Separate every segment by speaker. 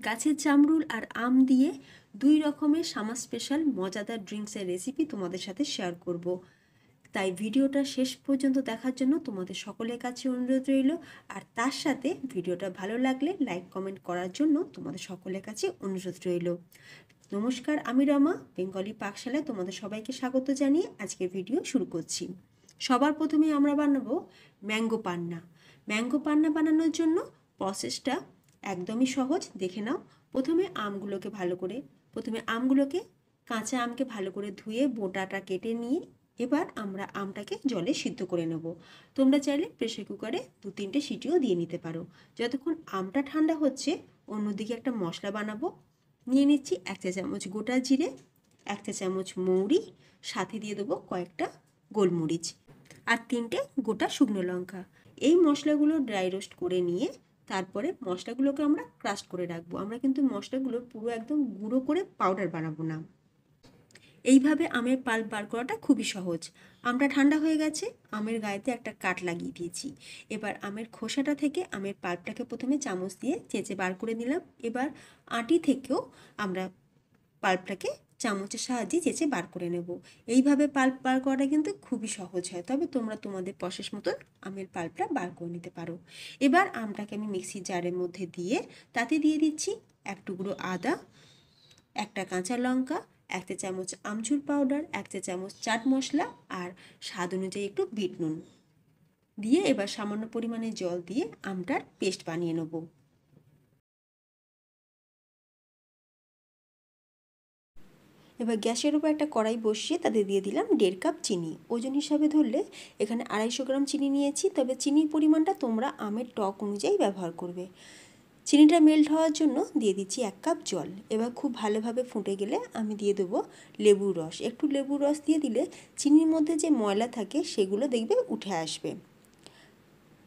Speaker 1: গাছের জামরুল আর আম দিয়ে দুই রকমের সামার স্পেশাল মজাদার ড্রিঙ্কসের রেসিপি তোমাদের সাথে শেয়ার করব। তাই ভিডিওটা শেষ পর্যন্ত দেখার জন্য তোমাদের সকলের কাছে অনুরোধ রইল। আর তার সাথে ভিডিওটা ভালো লাগলে লাইক কমেন্ট করার জন্য তোমাদের সকলের কাছে অনুরোধ রইল। নমস্কার, আমি রমা, বেঙ্গলি পাকশালায় তোমাদের সবাইকে স্বাগত জানিয়ে আজকের ভিডিও শুরু করছি। সবার প্রথমে আমরা বানাবো ম্যাঙ্গো পান্না। ম্যাঙ্গো পান্না বানানোর জন্য প্রসেসটা একদমই সহজ, দেখে নাও। প্রথমে আমগুলোকে কাঁচা আমকে ভালো করে ধুয়ে বোটাটা কেটে নিয়ে এবার আমরা আমটাকে জলে সিদ্ধ করে নেব। তোমরা চাইলে প্রেসার কুকারে 2-3টে সিটিও দিয়ে নিতে পারো। যতক্ষণ আমটা ঠান্ডা হচ্ছে অন্যদিকে একটা মশলা বানাবো। নিয়ে নিচ্ছি 1 চা চামচ গোটা জিরে, 1 চা চামচ মৌরি, সাথে দিয়ে দেবো কয়েকটা গোলমরিচ আর 3টে গোটা শুকনো লঙ্কা। এই মশলাগুলো ড্রাই রোস্ট করে নিয়ে তারপরে মশলাগুলোকে আমরা ক্রাশ করে রাখবো। আমরা কিন্তু মশলাগুলো পুরো একদম গুঁড়ো করে পাউডার বানাবো না। এইভাবে আমের পাল্প বার করাটা খুবই সহজ। আমটা ঠান্ডা হয়ে গেছে, আমের গায়েতে একটা কাট লাগিয়ে দিয়েছি। এবার আমের খোসাটা থেকে আমের পাল্পটাকে প্রথমে চামচ দিয়ে চেঁচে বার করে নিলাম। এবার আটি থেকেও আমরা পাল্পটাকে চামচের সাহায্যে চেঁচে বার করে নেব। এইভাবে পাল্প বার করাটা কিন্তু খুবই সহজ হয়, তবে তোমরা তোমাদের প্রসেস মতন আমের পাল্পটা বার করে নিতে পারো। এবার আমটাকে আমি মিক্সির জারের মধ্যে দিয়ে তাতে দিয়ে দিচ্ছি 1 টুকরো আদা, একটা কাঁচা লঙ্কা, 1 চা চামচ আমচুর পাউডার, 1 চা চামচ চাট মশলা আর স্বাদ অনুযায়ী একটু বিট নুন দিয়ে এবার সামান্য পরিমাণে জল দিয়ে আমটার পেস্ট বানিয়ে নেব। এবার গ্যাসের উপর একটা কড়াই বসিয়ে তাতে দিয়ে দিলাম 1.5 কাপ চিনি। ওজন হিসাবে ধরলে এখানে 250 গ্রাম চিনি নিয়েছি, তবে চিনির পরিমাণটা তোমরা আমের টক অনুযায়ী ব্যবহার করবে। চিনিটা মেল্ট হওয়ার জন্য দিয়ে দিচ্ছি 1 কাপ জল। এবার খুব ভালোভাবে ফুটে গেলে আমি দিয়ে দেবো লেবুর রস। একটু লেবুর রস দিয়ে দিলে চিনির মধ্যে যে ময়লা থাকে সেগুলো দেখবে উঠে আসবে,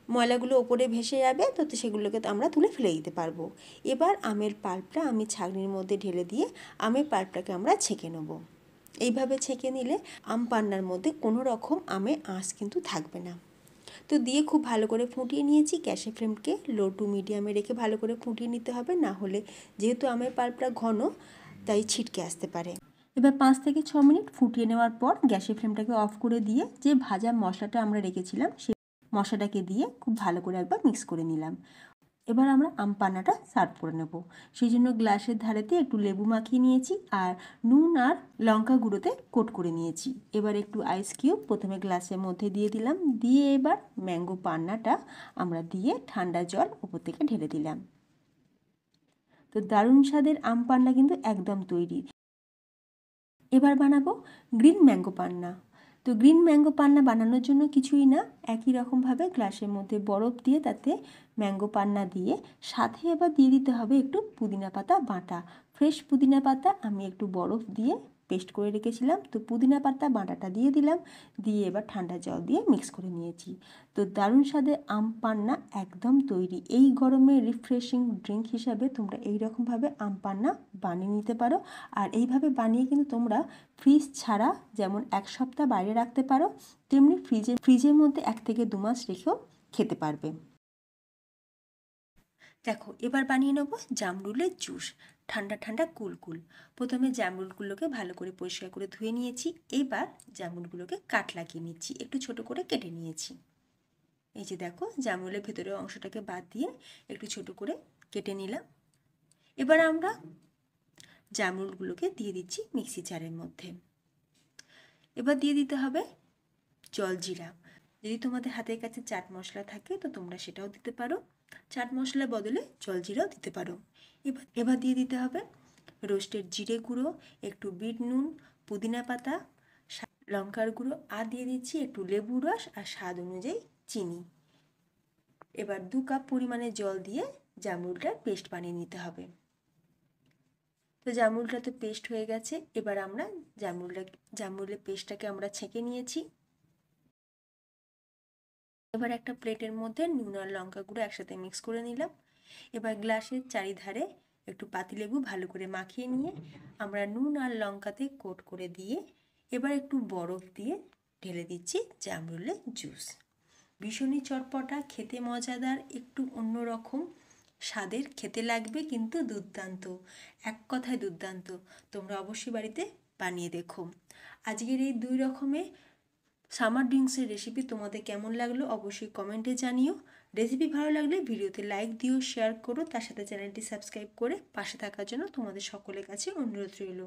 Speaker 1: ময়লাগুলো ওপরে ভেসে যাবে, তো সেগুলোকে আমরা তুলে ফেলে দিতে পারবো। এবার আমের পাল্পটা আমি ছাঁকনির মধ্যে ঢেলে দিয়ে আমের পাল্পটাকে আমরা ছেঁকে নেব। এইভাবে ছেঁকে নিলে আম পান্নার মধ্যে কোনো রকম আমের আঁশ কিন্তু থাকবে না। তো দিয়ে খুব ভালো করে ফুটিয়ে নিয়েছি। গ্যাসের ফ্লেমকে লো টু মিডিয়ামে রেখে ভালো করে ফুটিয়ে নিতে হবে, না হলে যেহেতু আমের পাল্পটা ঘন তাই ছিটকে আসতে পারে। এবার 5 থেকে 6 মিনিট ফুটিয়ে নেওয়ার পর গ্যাসের ফ্লেমটাকে অফ করে দিয়ে যে ভাজা মশলাটা আমরা রেখেছিলাম সেই মশলাটাকে দিয়ে খুব ভালো করে একবার মিক্স করে নিলাম। এবার আমরা আম পান্নাটা সার্ভ করে নেব। সেই জন্য গ্লাসের ধারেতে একটু লেবু মাখিয়ে নিয়েছি আর নুন আর লঙ্কা গুঁড়োতে কোট করে নিয়েছি। এবার একটু আইস কিউব প্রথমে গ্লাসের মধ্যে দিয়ে দিলাম, দিয়ে এবার ম্যাঙ্গো পান্নাটা আমরা দিয়ে ঠান্ডা জল উপর থেকে ঢেলে দিলাম। তো দারুণ স্বাদের আম পান্না কিন্তু একদম তৈরি। এবার বানাবো গ্রিন ম্যাঙ্গো পান্না। তো গ্রিন ম্যাঙ্গো পান্না বানানোর জন্য কিছুই না, একই রকমভাবে গ্লাসের মধ্যে বরফ দিয়ে তাতে ম্যাঙ্গো পান্না দিয়ে সাথে এবার দিয়ে দিতে হবে একটু পুদিনা পাতা বাটা। ফ্রেশ পুদিনা পাতা আমি একটু বরফ দিয়ে পেস্ট করে রেখেছিলাম, তো পুদিনা পাতা বাটাটা দিয়ে দিলাম, দিয়ে এবার ঠান্ডা জল দিয়ে মিক্স করে নিয়েছি। তো দারুণ স্বাদে আম পান্না একদম তৈরি। এই গরমে রিফ্রেশিং ড্রিঙ্ক হিসাবে তোমরা এই রকমভাবে আম পান্না বানিয়ে নিতে পারো। আর এইভাবে বানিয়ে কিন্তু তোমরা ফ্রিজ ছাড়া যেমন 1 সপ্তাহ বাইরে রাখতে পারো, তেমনি ফ্রিজের মধ্যে 1 থেকে 2 মাস রেখেও খেতে পারবে। দেখো এবার বানিয়ে নেবো জামরুলের জুস। ঠান্ডা ঠান্ডা কুলকুল। প্রথমে জামরুলগুলোকে ভালো করে পরিষ্কার করে ধুয়ে নিয়েছি। এবার জামরুলগুলোকে কাট লাগিয়ে নিচ্ছি, একটু ছোট করে কেটে নিয়েছি। এই যে দেখো জামরুলের ভেতরের অংশটাকে বাদ দিয়ে একটু ছোট করে কেটে নিলাম। এবার আমরা জামরুলগুলোকে দিয়ে দিচ্ছি মিক্সি জারের মধ্যে। এবার দিয়ে দিতে হবে জলজিরা। যদি তোমাদের হাতের কাছে চাট মশলা থাকে তো তোমরা সেটাও দিতে পারো, চাট মশলার বদলে জলজিরাও দিতে পারো। এবার দিয়ে দিতে হবে রোস্টেড জিরে গুঁড়ো, একটু বিট নুন, পুদিনা পাতা, লঙ্কার গুঁড়ো, আর দিয়ে দিচ্ছি একটু লেবু রস আর স্বাদ অনুযায়ী চিনি। এবার 2 কাপ পরিমাণে জল দিয়ে জামরুলটার পেস্ট বানিয়ে নিতে হবে। তো জামরুলটা তো পেস্ট হয়ে গেছে। এবার আমরা জামরুলের পেস্টটাকে আমরা ছেঁকে নিয়েছি। এবার একটা প্লেটের মধ্যে নুন আর লঙ্কা গুঁড়ো একসাথে মিক্স করে নিলাম। এবার গ্লাসের চারিধারে একটু পাতিলেবু ভালো করে মাখিয়ে নিয়ে আমরা নুন আর লঙ্কাতে কোট করে দিয়ে এবার একটু বরফ দিয়ে ঢেলে দিচ্ছি জামরুলের জুস। ভীষণই চটপটা, খেতে মজাদার, একটু অন্যরকম স্বাদের, খেতে লাগবে কিন্তু দুর্দান্ত, এক কথায় দুর্দান্ত। তোমরা অবশ্যই বাড়িতে বানিয়ে দেখো। আজকের এই 2 রকমের সামার ড্রিঙ্কসের রেসিপি তোমাদের কেমন লাগলো অবশ্যই কমেন্টে জানিও। রেসিপি ভালো লাগলে ভিডিওতে লাইক দিও, শেয়ার করো, তার সাথে চ্যানেলটি সাবস্ক্রাইব করে পাশে থাকার জন্য তোমাদের সকলের কাছে অনুরোধ রইল।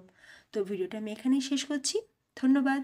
Speaker 1: তো ভিডিওটা আমি এখানেই শেষ করছি। ধন্যবাদ।